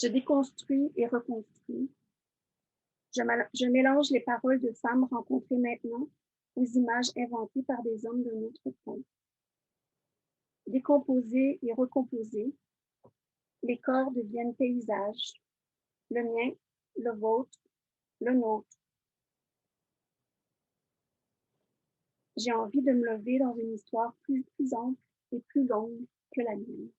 Je déconstruis et reconstruis. Je mélange les paroles de femmes rencontrées maintenant aux images inventées par des hommes d'un autre temps. Décomposés et recomposés, les corps deviennent paysages. Le mien, le vôtre, le nôtre. J'ai envie de me lever dans une histoire plus ample et plus longue que la mienne.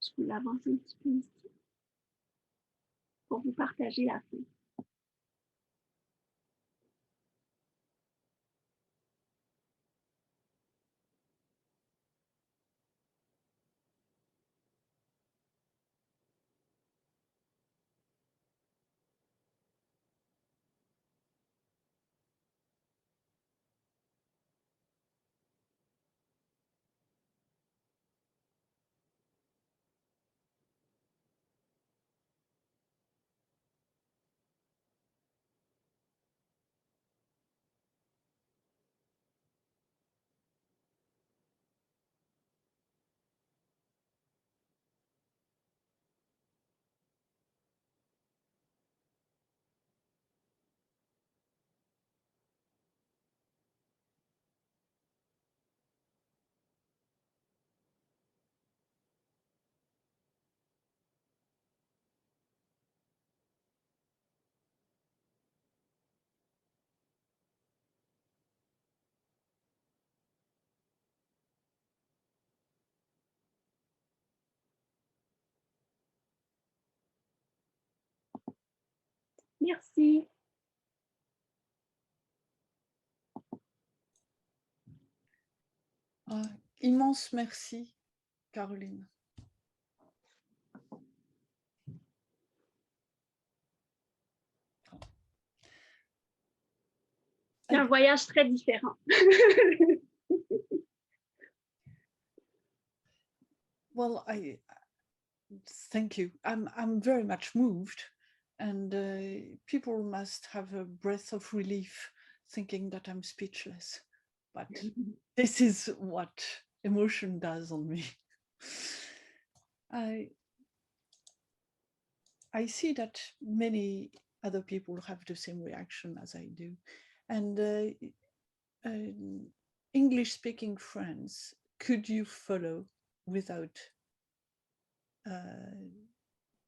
Je peux l'avancer un petit peu ici pour vous partager la fin. Merci. Immense merci, Caroline. C'est un voyage très différent. Well, thank you. I'm very much moved, and people must have a breath of relief thinking that I'm speechless. But this is what emotion does on me. I see that many other people have the same reaction as I do. And English-speaking friends, could you follow without the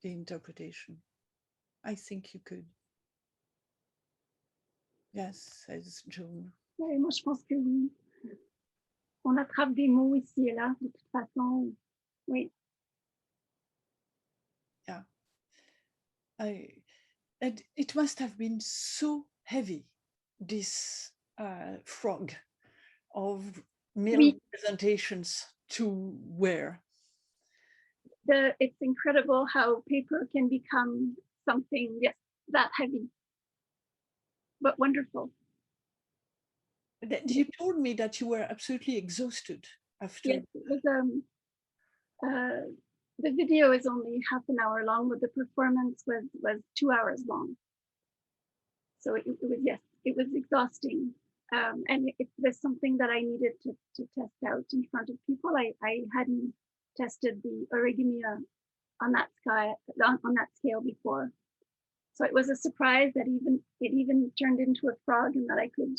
interpretation? I think you could. Yes, says Joan. Oui, moi, je pense que oui. On attrape des mots ici et là, de toute façon. Oui. Yeah. And it must have been so heavy, this frog of male presentations to wear. It's incredible how paper can become something, yes, that heavy, but wonderful. You told me that you were absolutely exhausted after. Yes, it was, the video is only half an hour long, but the performance was 2 hours long. So it was, yes, it was exhausting. And it was something that I needed to test out in front of people. I hadn't tested the origami on that scale before. So it was a surprise that it even turned into a frog and that I could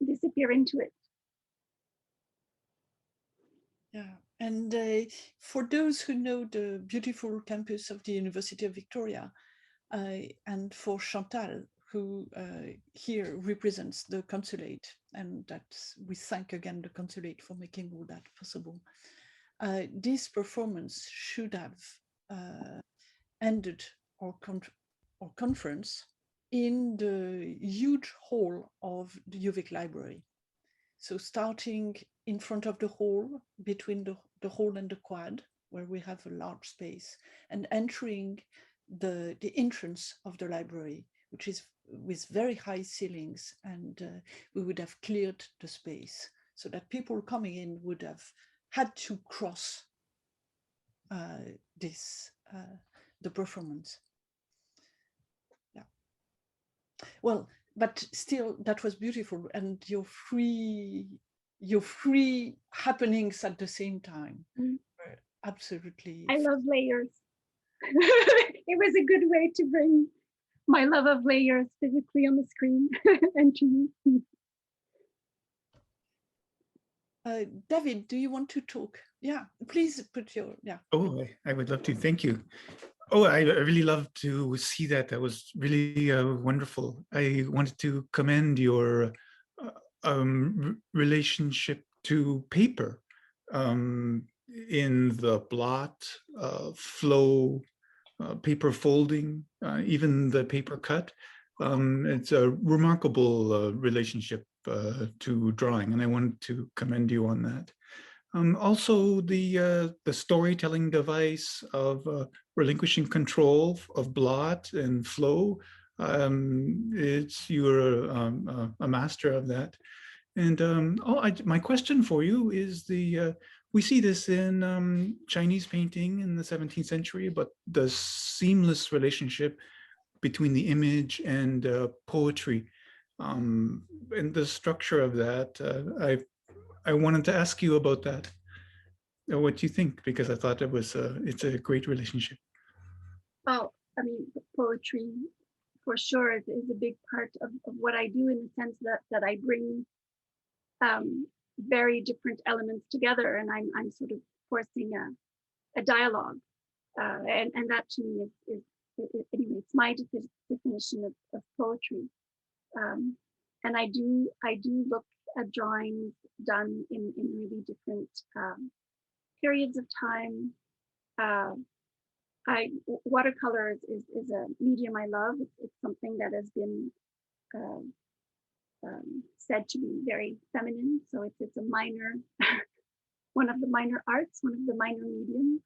disappear into it. Yeah, and for those who know the beautiful campus of the University of Victoria, and for Chantal, who here represents the consulate, and that we thank again the consulate for making all that possible. This performance should have ended our conference in the huge hall of the UVic library. So starting in front of the hall, between the hall and the quad, where we have a large space, and entering the entrance of the library, which is with very high ceilings, and we would have cleared the space so that people coming in would have had to cross the performance. Yeah. Well, but still that was beautiful, and your free happenings at the same time were absolutely. I love layers. It was a good way to bring my love of layers physically on the screen and to you. David, do you want to talk? Yeah, please put your, yeah. Oh, I would love to. Thank you. Oh, I really love to see that. That was really wonderful. I wanted to commend your relationship to paper in the blot, flow, paper folding, even the paper cut. It's a remarkable relationship to drawing, and I wanted to commend you on that. Also, the storytelling device of relinquishing control of blot and flow. You're a master of that. And my question for you is we see this in Chinese painting in the 17th century, but the seamless relationship between the image and poetry, and the structure of that. I wanted to ask you about that. What do you think? Because I thought it's a great relationship. Oh, I mean, poetry for sure is a big part of what I do, in the sense that I bring very different elements together, and I'm sort of forcing a dialogue, and that to me is anyway, it's my definition of poetry. And I do look at drawings done in really different periods of time. Watercolor is a medium I love. It's something that has been said to be very feminine. So it's a minor, one of the minor arts, one of the minor mediums,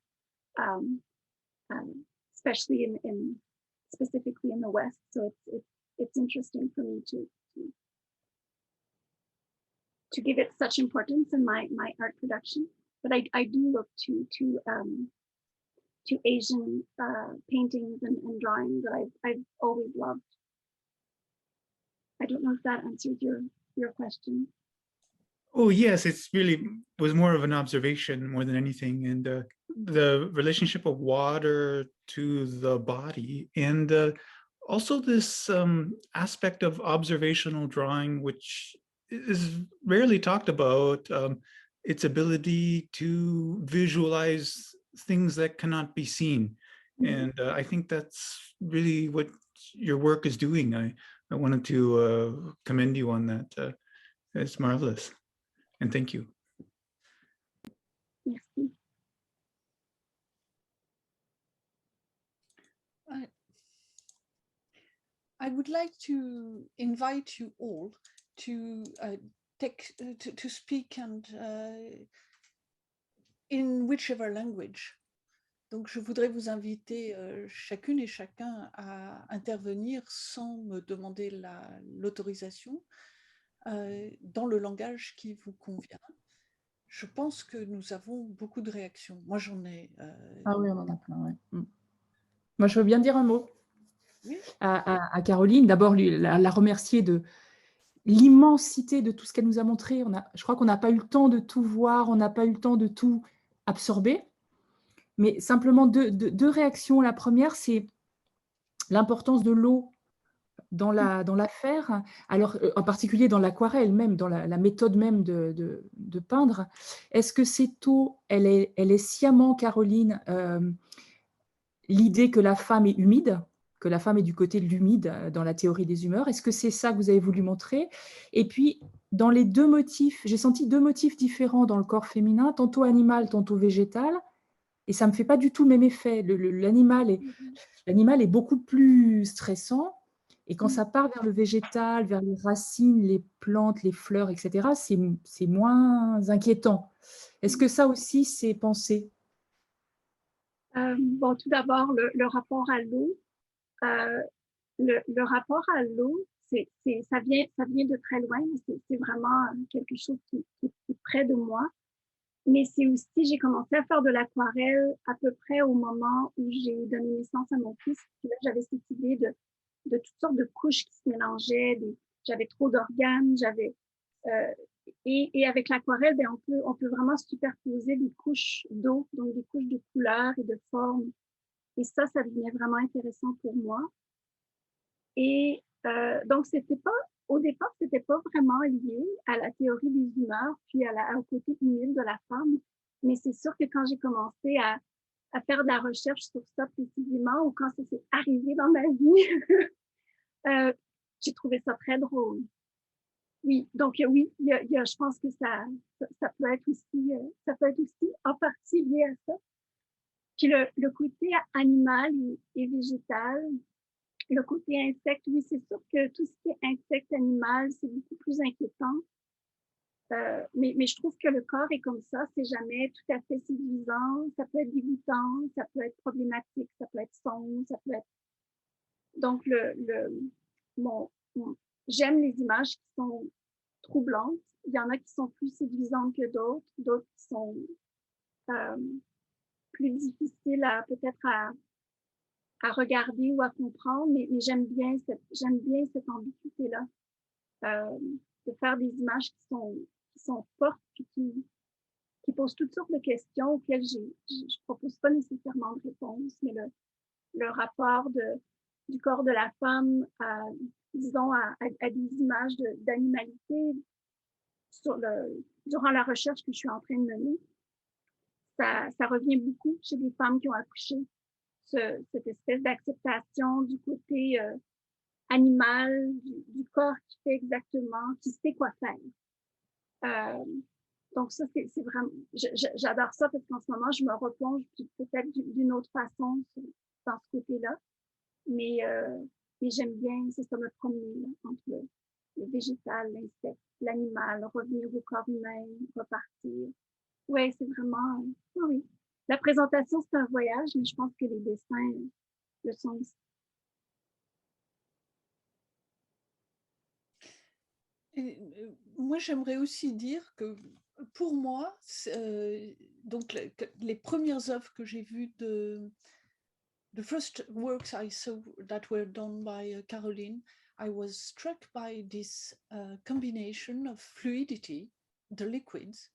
especially in specifically in the West. So it's interesting for me to give it such importance in my art production. But I do look to Asian paintings and drawings that I've always loved. I don't know if that answers your question. Oh yes, it's really was more of an observation more than anything, and the relationship of water to the body, and also this aspect of observational drawing, which is rarely talked about, its ability to visualize things that cannot be seen. And I think that's really what your work is doing. I wanted to commend you on that. It's marvelous. And thank you. Merci. I would like to invite you all to to speak and in whichever language. Donc, je voudrais vous inviter chacune et chacun à intervenir sans me demander l'autorisation dans le langage qui vous convient. Je pense que nous avons beaucoup de réactions. Moi, j'en ai. Ah oui, on en a plein, ouais. Moi, je veux bien dire un mot. Oui. À Caroline. D'abord, la remercier de l'immensité de tout ce qu'elle nous a montré. Je crois qu'on n'a pas eu le temps de tout voir, on n'a pas eu le temps de tout absorber. Mais simplement deux réactions. La première, c'est l'importance de l'eau dans l'affaire, alors en particulier dans l'aquarelle même, dans la méthode même de peindre. Est-ce que cette eau, elle est sciemment, Caroline, l'idée que la femme est humide, que la femme est du côté de l'humide dans la théorie des humeurs? Est-ce que c'est ça que vous avez voulu montrer? Et puis, dans les deux motifs, j'ai senti deux motifs différents dans le corps féminin, tantôt animal, tantôt végétal, et ça ne me fait pas du tout le même effet. L'animal est beaucoup plus stressant, et quand ça part vers le végétal, vers les racines, les plantes, les fleurs, etc., c'est moins inquiétant. Est-ce que ça aussi, c'est pensé? Bon, tout d'abord, le rapport à l'eau. Le rapport à l'eau, ça vient de très loin, c'est vraiment quelque chose qui est près de moi. Mais c'est aussi, j'ai commencé à faire de l'aquarelle à peu près au moment où j'ai donné naissance à mon fils. Puis là, j'avais cette idée de toutes sortes de couches qui se mélangeaient. J'avais trop d'organes, et avec l'aquarelle, ben, on peut vraiment superposer des couches d'eau, donc des couches de couleurs et de formes. Et ça devenait vraiment intéressant pour moi. Et donc, au départ, c'était pas vraiment lié à la théorie des humeurs, puis au côté humide de la femme. Mais c'est sûr que quand j'ai commencé à faire de la recherche sur ça précisément, ou quand ça s'est arrivé dans ma vie, j'ai trouvé ça très drôle. Oui, donc oui, je pense que ça peut être aussi en partie lié à ça. Puis le côté animal et végétal, le côté insecte, oui, c'est sûr que tout ce qui est insecte, animal, c'est beaucoup plus inquiétant. Mais je trouve que le corps est comme ça, c'est jamais tout à fait séduisant, ça peut être dégoûtant, ça peut être problématique, ça peut être sombre, ça peut être... Donc, j'aime les images qui sont troublantes. Il y en a qui sont plus séduisantes que d'autres qui sont plus difficiles peut-être à regarder ou à comprendre, mais j'aime bien cette ambiguïté-là, de faire des images qui sont fortes et qui posent toutes sortes de questions auxquelles je propose pas nécessairement de réponse, mais le rapport du corps de la femme disons, à des images d'animalité durant la recherche que je suis en train de mener, ça revient beaucoup chez des femmes qui ont accouché. Cette espèce d'acceptation du côté animal, du corps qui fait exactement, qui sait quoi faire. Donc ça, c'est vraiment, j'adore ça parce qu'en ce moment, je me replonge peut-être d'une autre façon dans ce côté-là. Mais j'aime bien, c'est ça, me promener entre le végétal, l'insecte, l'animal, revenir au corps humain, repartir. Oui, c'est vraiment, oui. La présentation, c'est un voyage, mais je pense que les dessins le sont aussi. Et, moi, j'aimerais aussi dire que pour moi, donc les premières œuvres que j'ai vues the first works I saw that were done by Caroline, I was struck by this combination of fluidity, the liquids,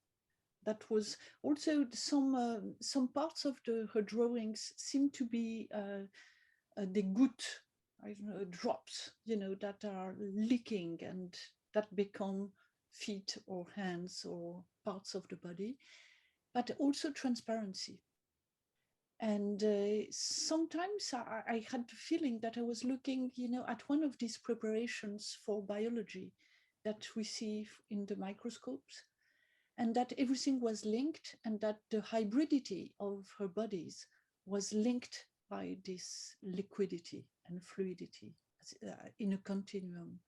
that was also some parts of her drawings seem to be the gouttes, I don't know, drops, that are leaking and that become feet or hands or parts of the body, but also transparency. And sometimes I had the feeling that I was looking, at one of these preparations for biology that we see in the microscopes, and that everything was linked, and that the hybridity of her bodies was linked by this liquidity and fluidity in a continuum.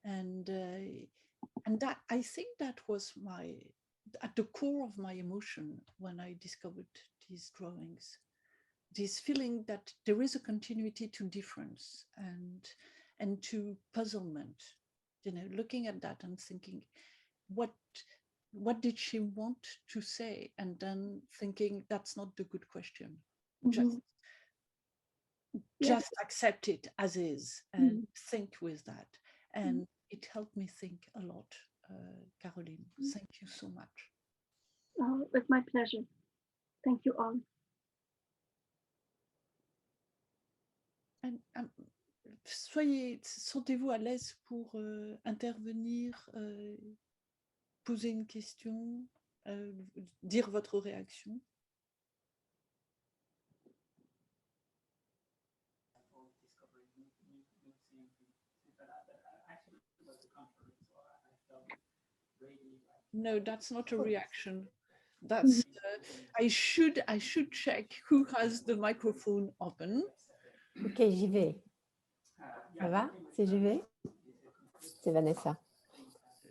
And that, I think that was at the core of my emotion when I discovered these drawings, this feeling that there is a continuity to difference and to puzzlement, looking at that and thinking, what did she want to say? And then thinking, that's not the good question. Mm-hmm. Just accept it as is and think with that. And it helped me think a lot, Caroline. Thank you so much. Oh, it was my pleasure. Thank you all. And, sentez-vous à l'aise pour intervenir, poser une question, dire votre réaction. No, that's not a reaction. That's I should check who has the microphone open. Ok, j'y vais. Ça va? C'est j'y vais? C'est Vanessa.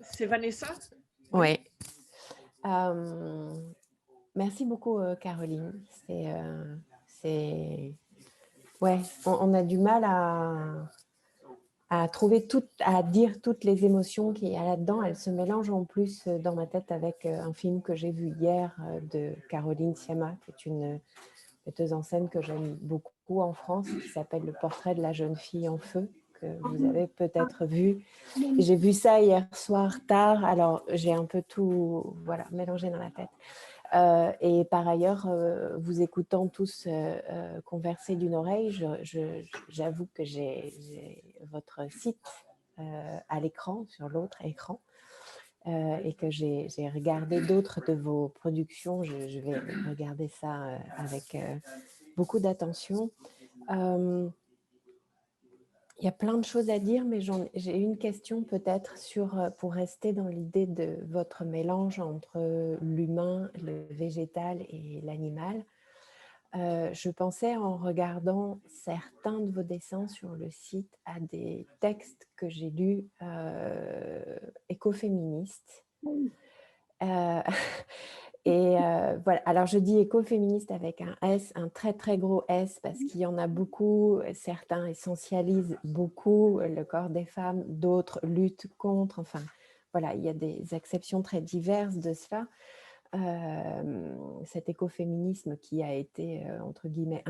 C'est Vanessa? Oui. Merci beaucoup, Caroline. Ouais, on a du mal à trouver à dire toutes les émotions qu'il y a là-dedans. Elles se mélangent en plus dans ma tête avec un film que j'ai vu hier de Caroline Sciamma, qui est une metteuse en scène que j'aime beaucoup. beaucoup en France, qui s'appelle Le portrait de la jeune fille en feu, que vous avez peut-être vu. J'ai vu ça hier soir tard, alors j'ai un peu tout mélangé dans la tête. Et par ailleurs, vous écoutant tous converser d'une oreille, j'avoue que j'ai votre site à l'écran, sur l'autre écran, et que j'ai regardé d'autres de vos productions. Je vais regarder ça avec beaucoup d'attention. Il y a plein de choses à dire, mais j'ai une question peut-être pour rester dans l'idée de votre mélange entre l'humain, le végétal et l'animal. Je pensais en regardant certains de vos dessins sur le site à des textes que j'ai lus écoféministes. Et voilà, alors je dis écoféministe avec un S, un très très gros S, parce qu'il y en a beaucoup. Certains essentialisent beaucoup le corps des femmes, d'autres luttent contre. Enfin, voilà, il y a des exceptions très diverses de cela. Cet écoféminisme qui a été, entre guillemets,